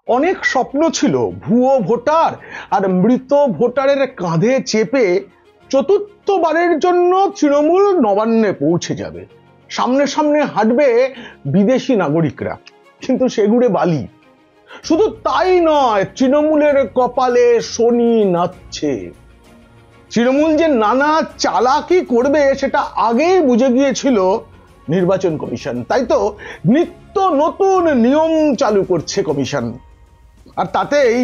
অনেক স্বপ্ন ছিল ভুয়ো ভোটার আর মৃত ভোটারের কাঁধে চেপে চতুর্থবারের জন্য তৃণমূল নবান্নে পৌঁছে যাবে, সামনে সামনে হাঁটবে বিদেশি নাগরিকরা, কিন্তু সেগুড়ে বালি। শুধু তাই নয়, তৃণমূলের কপালে শনি নাচছে। তৃণমূল যে নানা চালাকি করবে সেটা আগেই বুঝে গিয়েছিল নির্বাচন কমিশন, তাই তো নিত্য নতুন নিয়ম চালু করছে কমিশন। আর তাতেই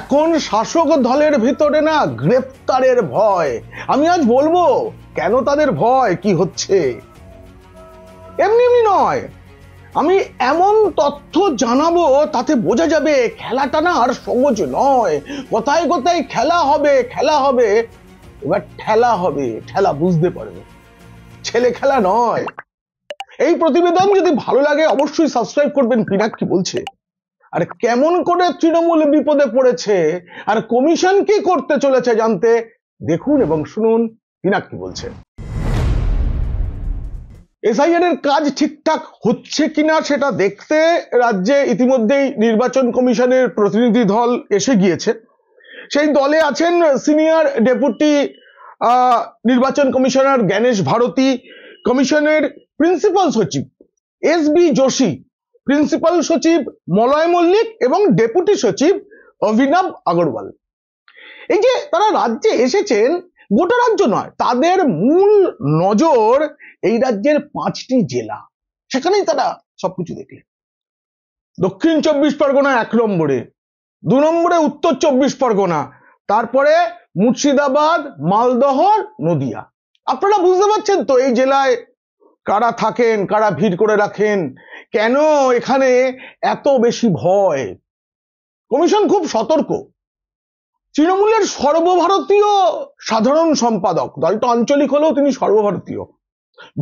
এখন শাসক দলের ভিতরে না গ্রেফতারের ভয়। আমি আজ বলবো কেন তাদের ভয়, কি হচ্ছে। এমনি এমনি নয়, আমি এমন তথ্য জানাবো তাতে বোঝা যাবে খেলাটা না আর সহজ নয়। কোথায় কোথায় খেলা হবে, খেলা হবে, এবার ঠেলা হবে, ঠেলা বুঝতে পারবে, ছেলে খেলা নয়। এই প্রতিবেদন যদি ভালো লাগে অবশ্যই সাবস্ক্রাইব করবেন। পিনাক কি বলছে, আর কেমন করে তৃণমূল বিপদে পড়েছে আর কমিশন কি করতে চলেছে জানতে দেখুন এবং শুনুন পিনাক কি বলছে। এসআইআর এর কাজ ঠিকঠাক হচ্ছে কিনা সেটা দেখতে রাজ্যে ইতিমধ্যেই নির্বাচন কমিশনের প্রতিনিধি দল এসে গিয়েছে। সেই দলে আছেন সিনিয়র ডেপুটি নির্বাচন কমিশনার জ্ঞানেশ ভারতী, কমিশনের প্রিন্সিপাল সচিব এস.বি. যোশী, প্রিন্সিপাল সচিব মলয় মল্লিক এবং ডেপুটি সচিব অভিনব আগরওয়াল। এই যে তারা রাজ্যে এসেছেন, গোটা রাজ্য নয়, তাদের মূল নজর এই রাজ্যের 5টি জেলা, সেখানেই তারা সবকিছু দেখলেন। দক্ষিণ 24 পরগনা 1 নম্বরে, 2 নম্বরে উত্তর 24 পরগনা, তারপরে মুর্শিদাবাদ, মালদহ, নদিয়া। আপনারা বুঝতে পারছেন তো এই জেলায় কারা থাকেন, কারা ভিড় করে রাখেন, কেন এখানে এত বেশি ভয়। কমিশন খুব সতর্ক। তৃণমূলের সর্বভারতীয় সাধারণ সম্পাদক, দলটা আঞ্চলিক হলেও তিনি সর্বভারতীয়,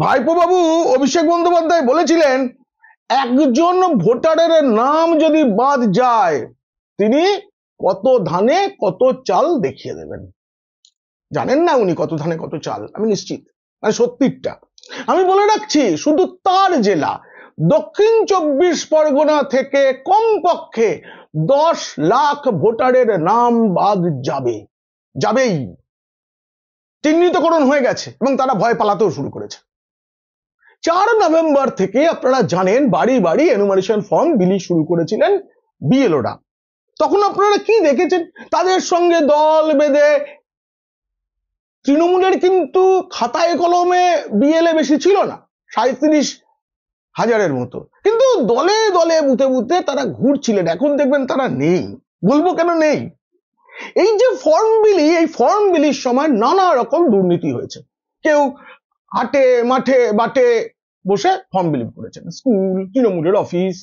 ভাইপো বাবু অভিষেক বন্দ্যোপাধ্যায় বলেছিলেন একজন ভোটারের নাম যদি বাদ যায় তিনি কত ধানে কত চাল দেখিয়ে দেবেন। জানেন না উনি কত ধানে কত চাল, আমি নিশ্চিত, মানে সত্যিটা আমি বলে রাখছি। শুধু তার জেলা দক্ষিণ 24 পরগনা থেকে কমপক্ষে 10 লাখ ভোটারের নাম বাদ যাবে, যাবেই। চিহ্নিতকরণ হয়ে গেছে এবং তারা ভয় পালাতেও শুরু করেছে। 4 নভেম্বর থেকে আপনারা জানেন বাড়ি বাড়ি এনুমারেশন ফর্ম বিলি শুরু করেছিলেন বিএলওরা। তখন আপনারা কি দেখেছেন, তাদের সঙ্গে দল বেঁধে তৃণমূলের কিন্তু খাতায় কলমে বিএলএ বেশি ছিল না, 37,000-এর মতো, কিন্তু দলে দলে বুথে বুথে তারা ঘুরছিলেন। এখন দেখবেন তারা নেই। বলবো কেন নেই, এই যে ফর্ম বিলি, এই ফর্ম বিলির সময় নানা রকম দুর্নীতি হয়েছে। কেউ হাটে মাঠে বাটে বসে ফর্ম বিলি করেছেন, স্কুল, তৃণমূলের অফিস,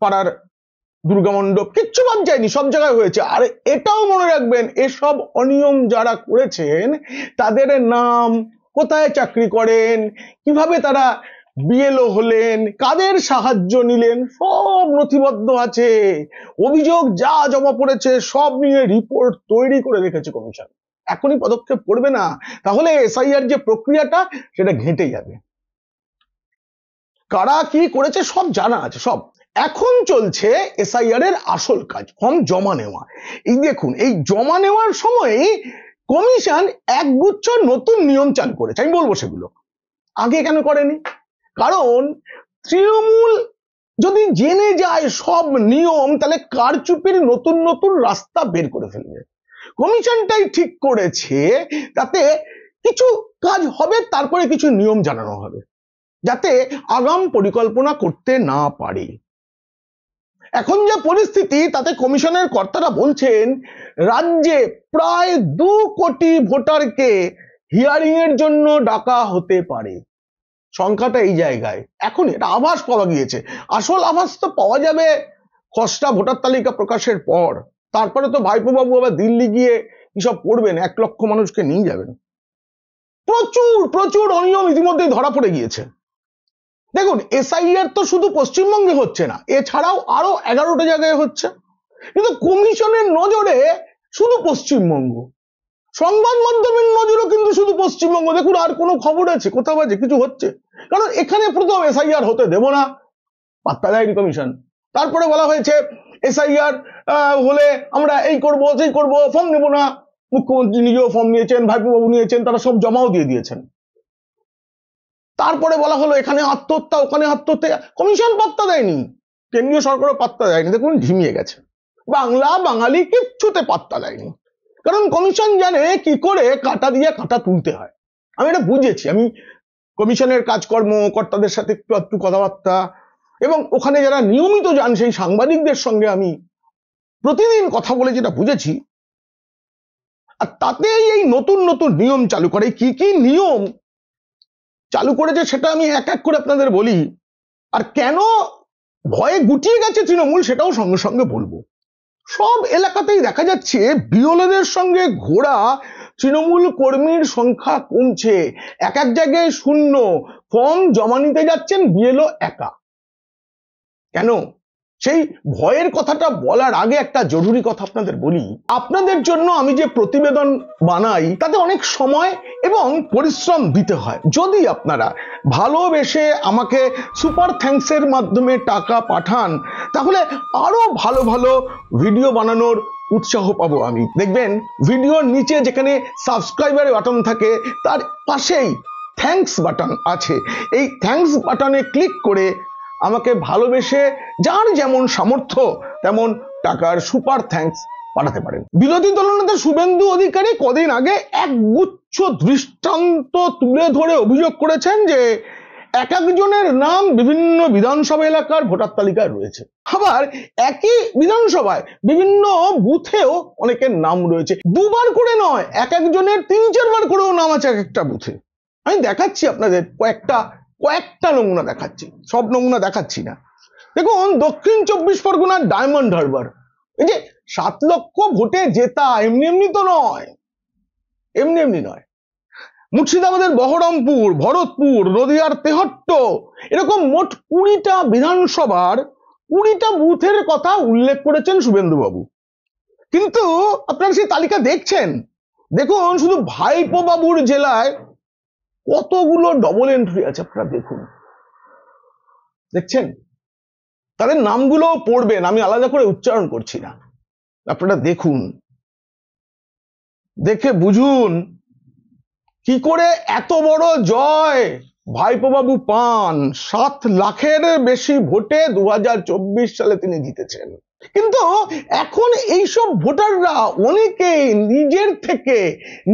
পাড়ার দুর্গা মণ্ডপ, কিচ্ছু বাদ যায়নি, সব জায়গায় হয়েছে। আর এটাও মনে রাখবেন এসব অনিয়ম যারা করেছেন তাদের নাম, কোথায় চাকরি করেন, কিভাবে তারা বিএলও হলেন, কাদের সাহায্য নিলেন, সব নথিবদ্ধ আছে। অভিযোগ যা জমা পড়েছে সব নিয়ে রিপোর্ট তৈরি করে রেখেছে কমিশন। এখনই পদক্ষেপ করবে না তাহলে এসআইআর যে প্রক্রিয়াটা সেটা ঘেঁটে যাবে। কারা কি করেছে সব জানা আছে, সব। এখন চলছে এসআইআর এর আসল কাজ, ফর্ম জমা নেওয়া। এই দেখুন, এই জমা নেওয়ার সময় কমিশন একগুচ্ছ নতুন নিয়ম চালু করেছে, আমি বলবো সেগুলো। আগে কেন করেনি, কারণ তৃণমূল যদি জেনে যায় সব নিয়ম তাহলে কারচুপির নতুন নতুন রাস্তা বের করে ফেলবে। কমিশনটাই ঠিক করেছে তাতে কিছু কাজ হবে, তারপরে কিছু নিয়ম জানানো হবে যাতে আগাম পরিকল্পনা করতে না পারে। এখন যে পরিস্থিতি তাতে কমিশনের কর্তারা বলছেন রাজ্যে প্রায় 2 কোটি ভোটারকে হিয়ারিং এর জন্য ডাকা হতে পারে। সংখ্যাটা এই জায়গায়, এখন এটা আভাস পাওয়া গিয়েছে। আসল আভাস তো পাওয়া যাবে খসড়া ভোটার তালিকা প্রকাশের পর। তারপরে তো ভাইপো বাবু আবার দিল্লি গিয়ে কিসব করবেন, 1 লক্ষ মানুষকে নিয়ে যাবেন। প্রচুর প্রচুর অনিয়ম ইতিমধ্যে ধরা পড়ে গিয়েছে। দেখুন, এসআইআর তো শুধু পশ্চিমবঙ্গে হচ্ছে না, এছাড়াও আরো 11টা জায়গায় হচ্ছে, কিন্তু কমিশনের নজরে শুধু পশ্চিমবঙ্গ, সংবাদ মাধ্যমের নজরও কিন্তু শুধু পশ্চিমবঙ্গ। দেখুন আর কোনো খবর আছে কোথাও আছে কিছু হচ্ছে, কারণ এখানে প্রথম এসআইআর হতে দেব না, পাত্তা দেয়নি কমিশন। তারপরে বলা হয়েছে এসআইআর হলে আমরা এই করব সেই করব, ফর্ম নেব না। মুখ্যমন্ত্রী নিজেও ফর্ম নিয়েছেন, ভাইপো বাবু নিয়েছেন, তারা সব জমাও দিয়ে দিয়েছেন। তারপরে বলা হলো এখানে আত্মহত্যা, ওখানে আত্মহত্যা, কমিশন পাত্তা দেয়নি, কেন্দ্রীয় সরকারও পাত্তা দেয়নি। দেখুন ঝিমিয়ে গেছে, বাংলা বাঙালি কিচ্ছুতে পাত্তা দেয়নি, কারণ কমিশন জানে কি করে কাঁটা দিয়ে কাঁটা তুলতে হয়। আমি এটা বুঝেছি, আমি কমিশনের কাজকর্ম, কর্তাদের সাথে একটু কথাবার্তা, এবং ওখানে যারা নিয়মিত যান সেই সাংবাদিকদের সঙ্গে আমি প্রতিদিন কথা বলে যেটা বুঝেছি, আর তাতেই এই নতুন নতুন নিয়ম চালু করে। কি কি নিয়ম চালু করেছে সেটা আমি এক এক করে আপনাদের বলি, আর কেন ভয়ে গুটিয়ে গেছে তৃণমূল সেটাও সঙ্গে সঙ্গে বলবো। সব এলাকাতেই দেখা যাচ্ছে বিওলেদের সঙ্গে ঘোড়া তৃণমূল কর্মীর সংখ্যা কমছে, এক এক জায়গায় শূন্য, ফর্ম জমা নিতে যাচ্ছেন বিএলও একা। কেন? সেই ভয়ের কথাটা বলার আগে একটা জরুরি কথা আপনাদের বলি। আপনাদের জন্য আমি যে প্রতিবেদন বানাই তাতে অনেক সময় এবং পরিশ্রম দিতে হয়। যদি আপনারা ভালোবেসে আমাকে সুপার থ্যাঙ্কসের মাধ্যমে টাকা পাঠান, তাহলে আরো ভালো ভালো ভিডিও বানানোর উৎসাহ পাবো আমি। দেখবেন ভিডিওর নিচে যেখানে সাবস্ক্রাইবার বাটন থাকে তার পাশেই থ্যাঙ্কস বাটন আছে। এই থ্যাঙ্কস বাটনে ক্লিক করে আমাকে ভালোবেসে যার যেমন সামর্থ্য তেমন টাকার সুপার থ্যাঙ্কস পাঠাতে পারেন। বিরোধী দলনেতা শুভেন্দু অধিকারী কদিন আগে এক গুচ্ছ দৃষ্টান্ত তুলে ধরে অভিযোগ করেছেন যে এক একজনের নাম বিভিন্ন বিধানসভা এলাকার ভোটার তালিকায় রয়েছে, আবার একই বিধানসভায় বিভিন্ন বুথেও অনেকের নাম রয়েছে। দুবার করে নয়, এক একজনের ৩-৪ বার করেও নাম আছে এক একটা বুথে। আমি দেখাচ্ছি আপনাদের কয়েকটা নমুনা দেখাচ্ছি, সব নমুনা দেখাচ্ছি না। দেখুন দক্ষিণ ২৪ পরগনার ডায়মন্ড হারবার, এই যে ৭ লক্ষ ভোটে জেতা এমনি এমনি তো নয়, এমনি এমনি নয়। মুর্শিদাবাদের বহরমপুর, ভরতপুর, নদিয়ার তেহট্ট, এরকম মোট ২০টা বিধানসভার ২০টা বুথের কথা উল্লেখ করেছেন শুভেন্দু বাবু। কিন্তু আপনারা সেই তালিকা দেখছেন, দেখুন শুধু ভাইপো বাবুর জেলায় কতগুলো ডবল এন্ট্রি আছে আপনারা দেখুন, দেখছেন? তাদের নামগুলো পড়বেন, আমি আলাদা করে উচ্চারণ করছি না, আপনারা দেখুন, দেখে বুঝুন কি করে এত বড় জয় ভাইপো বাবু পান। ৭ লাখের বেশি ভোটে ২০২৪ সালে তিনি জিতেছেন। কিন্তু এখন এইসব ভোটাররা অনেকেই নিজের থেকে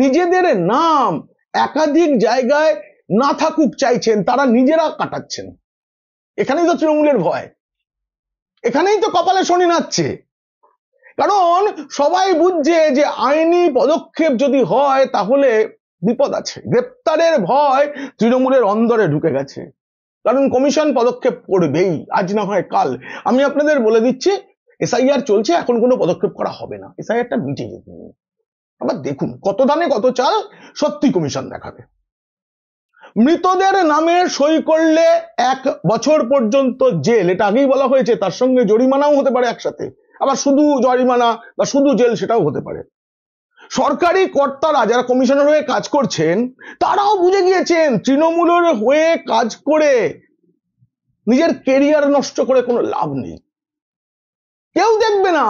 নিজেদের নাম একাধিক জায়গায় না থাকুক চাইছেন, তারা নিজেরা কাটাচ্ছেন। এখানেই তো তৃণমূলের ভয়, এখানেই তো কপালে শনি নাচছে। কারণ সবাই বুঝছে যে আইনি পদক্ষেপ যদি হয় তাহলে বিপদ আছে, গ্রেপ্তারের ভয় তৃণমূলের অন্দরে ঢুকে গেছে, কারণ কমিশন পদক্ষেপ করবেই, আজ না হয় কাল। আমি আপনাদের বলে দিচ্ছি এসআইআর চলছে, এখন কোনো পদক্ষেপ করা হবে না, এসআইআরটা মিটে যেতে দিন। আবার দেখুন কত ধানে কত চাল, সত্যি কমিশন দেখাবে। মৃতদের নামে সই করলে ১ বছর পর্যন্ত জেল, এটা আগেই বলা হয়েছে, তার সঙ্গে জরিমানাও হতে পারে একসাথে, আবার শুধু জরিমানা বা শুধু জেল সেটাও হতে পারে। সরকারি কর্তারা যারা কমিশনের হয়ে কাজ করছেন তারাও বুঝে গিয়েছেন তৃণমূলের হয়ে কাজ করে নিজের কেরিয়ার নষ্ট করে কোনো লাভ নেই, কেউ দেখবে না।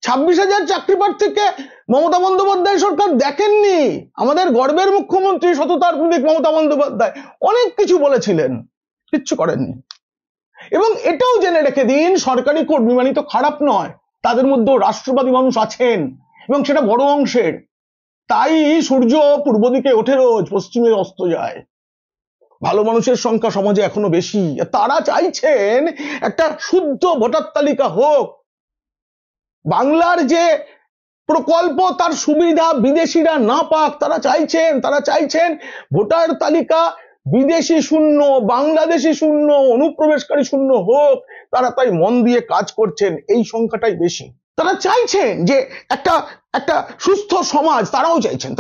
২৬,০০০ চাকরি প্রার্থীকে মমতা বন্দ্যোপাধ্যায় সরকার দেখেননি। আমাদের গর্বের মুখ্যমন্ত্রী সততার প্রতীক মমতা বন্দ্যোপাধ্যায় অনেক কিছু বলেছিলেন, কিচ্ছু করেননি। এবং এটাও জেনে রেখে দিন সরকারি কর্মী মানে তো খারাপ নয়, তাদের মধ্যেও রাষ্ট্রবাদী মানুষ আছেন এবং সেটা বড় অংশের। তাই সূর্য পূর্ব দিকে ওঠে রোজ, পশ্চিমে অস্ত যায়। ভালো মানুষের সংখ্যা সমাজে এখনো বেশি, তারা চাইছেন একটা শুদ্ধ ভোটার তালিকা হোক। বাংলার যে প্রকল্প তার সুবিধা বিদেশিরা না পাক, তারা চাইছেন ভোটার তালিকা বিদেশি শূন্য, বাংলাদেশি শূন্য, অনুপ্রবেশকারী শূন্য হোক। তারা তাই মন দিয়ে কাজ করছেন, এই সংখ্যাটাই বেশি। তারা চাইছেন যে একটা সুস্থ সমাজ, তারাও চাইছেন,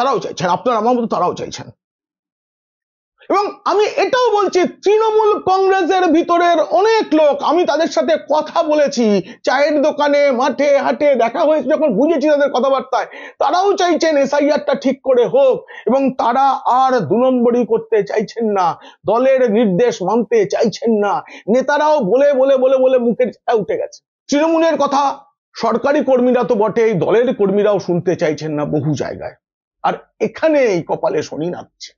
আপনার আমার মতো তারাও চাইছেন। এবং আমি এটাও বলছি তৃণমূল কংগ্রেসের ভিতরের অনেক লোক, আমি তাদের সাথে কথা বলেছি, চায়ের দোকানে, মাঠে হাটে দেখা হয়েছে, যখন বুঝেছি তাদের কথাবার্তায়, তারাও চাইছেন এসআইআরটা ঠিক করে হোক, এবং তারা আর ২ নম্বরই করতে চাইছেন না, দলের নির্দেশ মানতে চাইছেন না। নেতারাও বলে বলে বলে বলে মুখের ছায়া উঠে গেছে। তৃণমূলের কথা সরকারি কর্মীরা তো বটেই, দলের কর্মীরাও শুনতে চাইছেন না বহু জায়গায়। আর এখানে এই কপালে শনি নাচছে।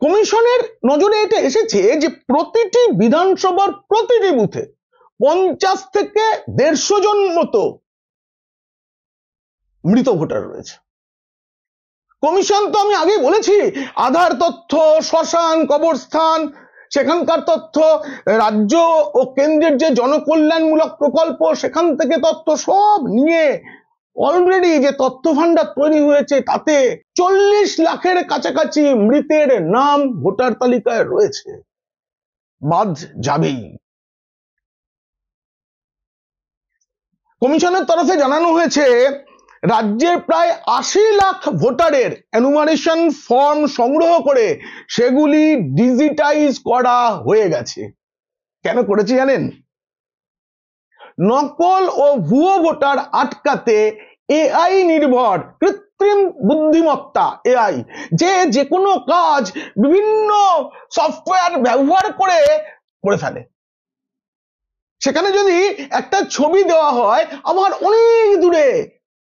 কমিশনের নজরে এটা এসেছে যে প্রতিটি বিধানসভার প্রতিটি বুথে 50 থেকে 150 জন মতো মৃত ভোটার রয়েছে। কমিশন তো আমি আগেই বলেছি, আধার তথ্য, শ্মশান, কবরস্থান, সেখানকার তথ্য, রাজ্য ও কেন্দ্রের যে জনকল্যাণমূলক প্রকল্প সেখান থেকে তথ্য সব নিয়ে অলরেডি যে তথ্য ভান্ডার তৈরি হয়েছে তাতে 40 লাখের কাছাকাছি মৃতের নাম ভোটার তালিকায় রয়েছে, বাদ যাবেই। কমিশনের তরফে জানানো হয়েছে রাজ্যের প্রায় 80 লাখ ভোটারের এনুমারেশন ফর্ম সংগ্রহ করে সেগুলি ডিজিটাইজ করা হয়ে গেছে। কেন করেছে জানেন? নকল ও ভুয়ো ভোটার আটকাতে এআই নির্ভর কৃত্রিম বুদ্ধিমত্তা এআই যে কোনো কাজ বিভিন্ন সফটওয়্যার ব্যবহার করে ফেলে। সেখানে যদি একটা ছবি দেওয়া হয় আবার অনেক দূরে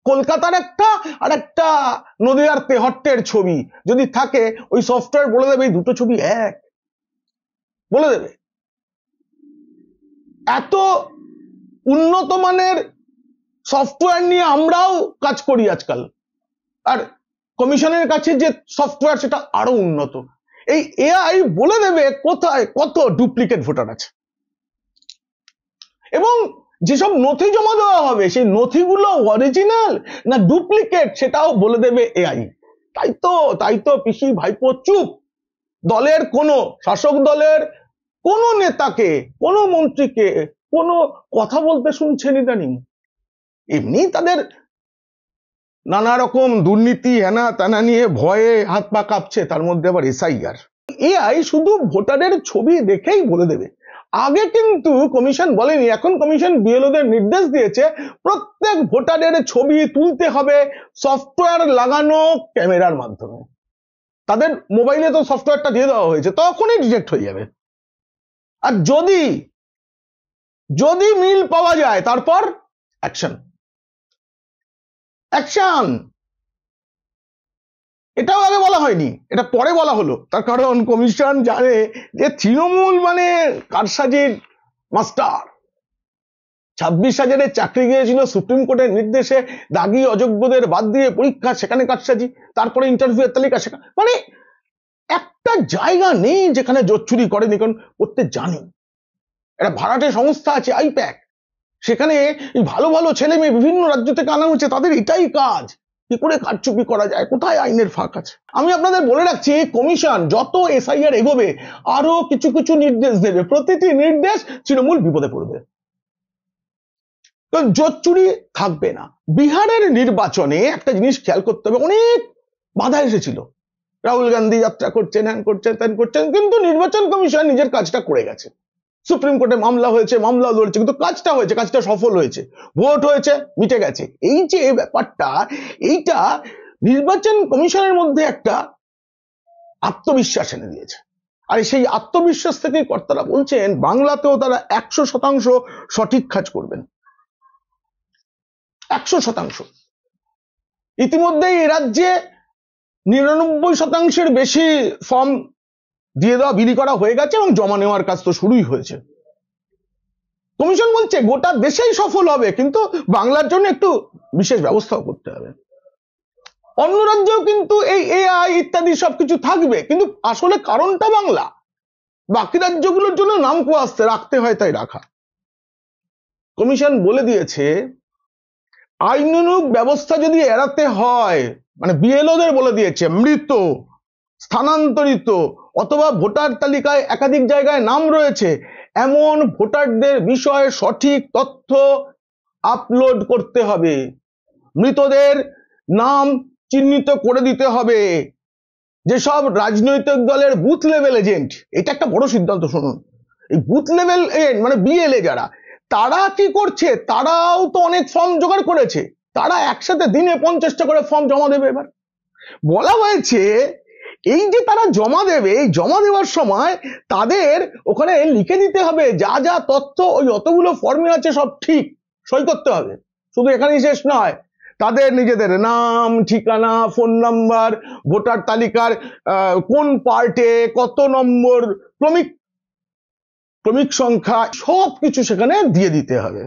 কলকাতার একটা আর একটা নদিয়ার তেহট্টের ছবি যদি থাকে, ওই সফটওয়্যার বলে দেবে এই দুটো ছবি এক, বলে দেবে। এত উন্নত মানের সফটওয়্যার নিয়ে আমরাও কাজ করি আজকাল, আর কমিশনের কাছে যে সফটওয়্যার সেটা আরো উন্নত। এই এআই বলে দেবে কোথায় কত ডুপ্লিকেট ভোটার আছে, এবং যেসব নথি জমা দেওয়া হবে সেই নথিগুলো অরিজিনাল না ডুপ্লিকেট সেটাও বলে দেবে এআই। তাই তো পিসি ভাইপো চুপ। দলের কোনো শাসক দলের কোনো নেতাকে, কোনো মন্ত্রীকে কোনো কথা বলতে শুনছেন ইদানিং। এমনি তাদের নানা রকম দুর্নীতি হেনা তেনা নিয়ে ভয়ে হাত পা কাঁপছে, তার মধ্যে আবার এসআইআর। এআই শুধু ভোটারের ছবি দেখেই বলে দেবে। আগে কিন্তু কমিশন বলেনি, এখন কমিশন বিএলওদের নির্দেশ দিয়েছে প্রত্যেক ভোটারের ছবি তুলতে হবে সফটওয়্যার লাগানো ক্যামেরার মাধ্যমে। তাদের মোবাইলে তো সফটওয়্যারটা দিয়ে দেওয়া হয়েছে, তখনই ডিটেক্ট হয়ে যাবে। আর যদি মিল পাওয়া যায় তারপর অ্যাকশন। এটাও আগে বলা হয়নি, এটা পরে বলা হলো। তার কারণ কমিশন জানে যে তৃণমূল মানে কারসাজির মাস্টার। 26,000-এর চাকরি গিয়েছিল সুপ্রিম কোর্টের নির্দেশে, দাগি অযোগ্যদের বাদ দিয়ে পরীক্ষা, সেখানে কারসাজি, তারপরে ইন্টারভিউয়ের তালিকা, সেখানে মানে একটা জায়গা নেই যেখানে জোচ্চুরি করেনি, কারণ করতে জানি। একটা ভাড়াটে সংস্থা আছে আইপ্যাক, সেখানে ভালো ভালো ছেলে মেয়ে বিভিন্ন রাজ্য থেকে আনা হচ্ছে, তাদের এটাই কাজ, কি করে কারচুপি করা যায়, কোথায় আইনের ফাঁক আছে। আমি আপনাদের বলে রাখছি, কমিশন যত এসআইআর এগোবে আরো কিছু কিছু নির্দেশ দেবে, প্রতিটি নির্দেশ তৃণমূল বিপদে পড়বে, জোচ্চুরি থাকবে না। বিহারের নির্বাচনে একটা জিনিস খেয়াল করতে হবে, অনেক বাধা এসেছিল, রাহুল গান্ধী যাত্রা করছেন, হ্যান করছেন, ত্যান করছেন, কিন্তু নির্বাচন কমিশন নিজের কাজটা করে গেছে। সুপ্রিম কোর্টে মামলা হয়েছে, মামলা লড়ছে, কিন্তু কাজটা হয়েছে, কাজটা সফল হয়েছে, ভোট হয়েছে, মিটে গেছে। এই যে ব্যাপারটা, এইটা নির্বাচন কমিশনের মধ্যে একটা আত্মবিশ্বাস এনে দিয়েছে। আর সেই আত্মবিশ্বাস থেকে কর্তারা বলছেন বাংলাতেও তারা 100% সঠিক কাজ করবেন, 100%। ইতিমধ্যেই এ রাজ্যে 99%-এর বেশি ফর্ম দিয়ে দেওয়া, বিলি করা হয়ে গেছে এবং জমা নেওয়ার কাজ তো শুরুই হয়েছে। কমিশন বলছে গোটা দেশেই সফল হবে, কিন্তু বাংলার জন্য একটু বিশেষ ব্যবস্থাও করতে হবে। অন্য রাজ্যেও কিন্তু এই এআই ইত্যাদি সবকিছু থাকবে, কিন্তু আসলে কারণটা বাংলা, বাকি রাজ্যগুলোর জন্য নাম কোয়াস্তে রাখতে হয়, তাই রাখা। কমিশন বলে দিয়েছে আইনানুগ ব্যবস্থা যদি এড়াতে হয়, মানে বিএলওদের বলে দিয়েছে মৃত, স্থানান্তরিত অথবা ভোটার তালিকায় একাধিক জায়গায় নাম রয়েছে এমন ভোটারদের বিষয়ে সঠিক তথ্য আপলোড করতে হবে, মৃতদের নাম চিহ্নিত করে দিতে হবে। যেসব রাজনৈতিক দলের বুথ লেভেল এজেন্ট, এটা একটা বড় সিদ্ধান্ত, শুনুন, এই বুথ লেভেল এজেন্ট মানে বিএলএ যারা, তারা কি করছে, তারাও তো অনেক ফর্ম জোগাড় করেছে, তারা একসাথে দিনে 50টা করে ফর্ম জমা দেবে। এবার বলা হয়েছে এই যে তারা জমা দেবে, এই জমা দেওয়ার সময় তাদের ওখানে লিখে দিতে হবে যা যা তথ্য ওই অতগুলো ফর্মে আছে সব ঠিক সই করতে হবে। শুধু এখানেই শেষ নয়, তাদের নিজেদের নাম, ঠিকানা, ফোন নাম্বার, ভোটার তালিকার কোন পার্টে কত নম্বর, ক্রমিক সংখ্যা, সবকিছু সেখানে দিয়ে দিতে হবে।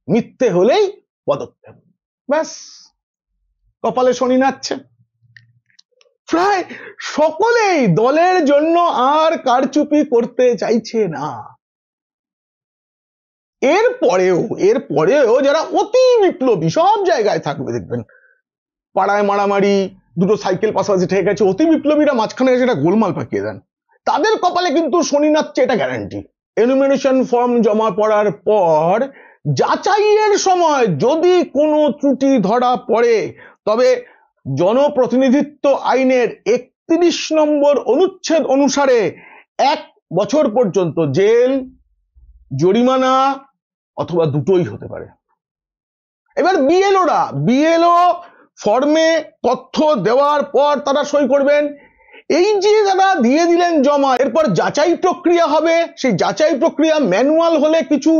মিথ্যে হলেই পদক্ষেপ, ব্যাস কপালে শনি নাচছে। প্রায় সকলেই দলের জন্য আর কারচুপি করতে চাইছে না। এরপরেও যারা অতি বিপ্লবী সব জায়গায় থাকবে, দেখবেন পাড়ায় মারামারি, দুটো সাইকেল পাশাপাশি ঠেকে গেছে, অতি বিপ্লবীরা মাঝখানে এসে এটা গোলমাল পাকিয়ে দেন, তাদের কপালে কিন্তু শনি নাচছে, এটা গ্যারান্টি। এনুমিনেশন ফর্ম জমা পড়ার পর যাচাইয়ের সময় যদি কোনো ত্রুটি ধরা পড়ে, তবে জনপ্রতিনিধিত্ব আইনের 31 নম্বর অনুচ্ছেদ অনুসারে 1 বছর পর্যন্ত জেল, জরিমানা অথবা দুটোই হতে পারে। এবার বিএলও ফর্মে তথ্য দেওয়ার পর তারা সই করবেন। এই যে যারা দিয়ে দিলেন জমা, এরপর যাচাই প্রক্রিয়া হবে। সেই যাচাই প্রক্রিয়া ম্যানুয়াল হলে কিছু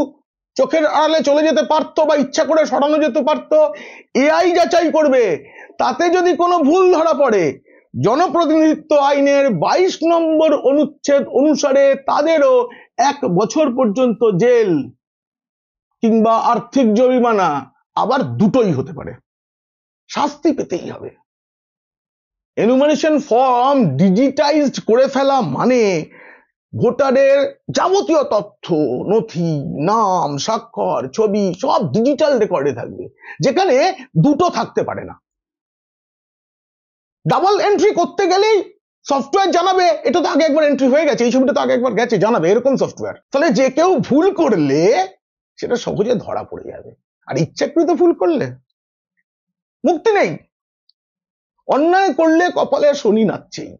চোখের আড়ালে চলে যেতে পারতো বা ইচ্ছা করে সরানো যেতে পারতো, এআই যাচাই করবে। তাতে যদি কোনো ভুল ধরা পড়ে, জনপ্রতিনিধিত্ব আইনের 22 নম্বর অনুচ্ছেদ অনুসারে তাদেরও 1 বছর পর্যন্ত জেল কিংবা আর্থিক জরিমানা, আবার দুটোই হতে পারে, শাস্তি পেতেই হবে। এনুমারেশন ফর্ম ডিজিটাইজড করে ফেলা মানে ভোটারের যাবতীয় তথ্য, নথি, নাম, স্বাক্ষর, ছবি সব ডিজিটাল রেকর্ডে থাকবে, যেখানে দুটো থাকতে পারে না। ডাবল এন্ট্রি করতে গেলেই সফটওয়্যার জানাবে এটা তো আগে একবার এন্ট্রি হয়ে গেছে, এই ছবিটা তো আগে একবার গেছে, জানাবে এরকম সফটওয়্যার। তাহলে যে কেউ ভুল করলে সেটা সহজে ধরা পড়ে যাবে, আর ইচ্ছাকৃত ভুল করলে মুক্তি নেই। অন্যায় করলে কপালে শনি নাচছেই।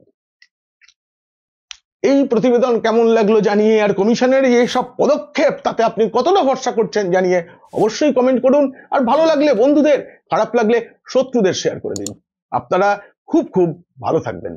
এই প্রতিবেদন কেমন লাগলো জানিয়ে, আর কমিশনের এই সব পদক্ষেপ তাতে আপনি কতটা ভরসা করছেন জানিয়ে অবশ্যই কমেন্ট করুন। আর ভালো লাগলে বন্ধুদের, খারাপ লাগলে শত্রুদের শেয়ার করে দিন। আপনারা খুব খুব ভালো থাকবেন।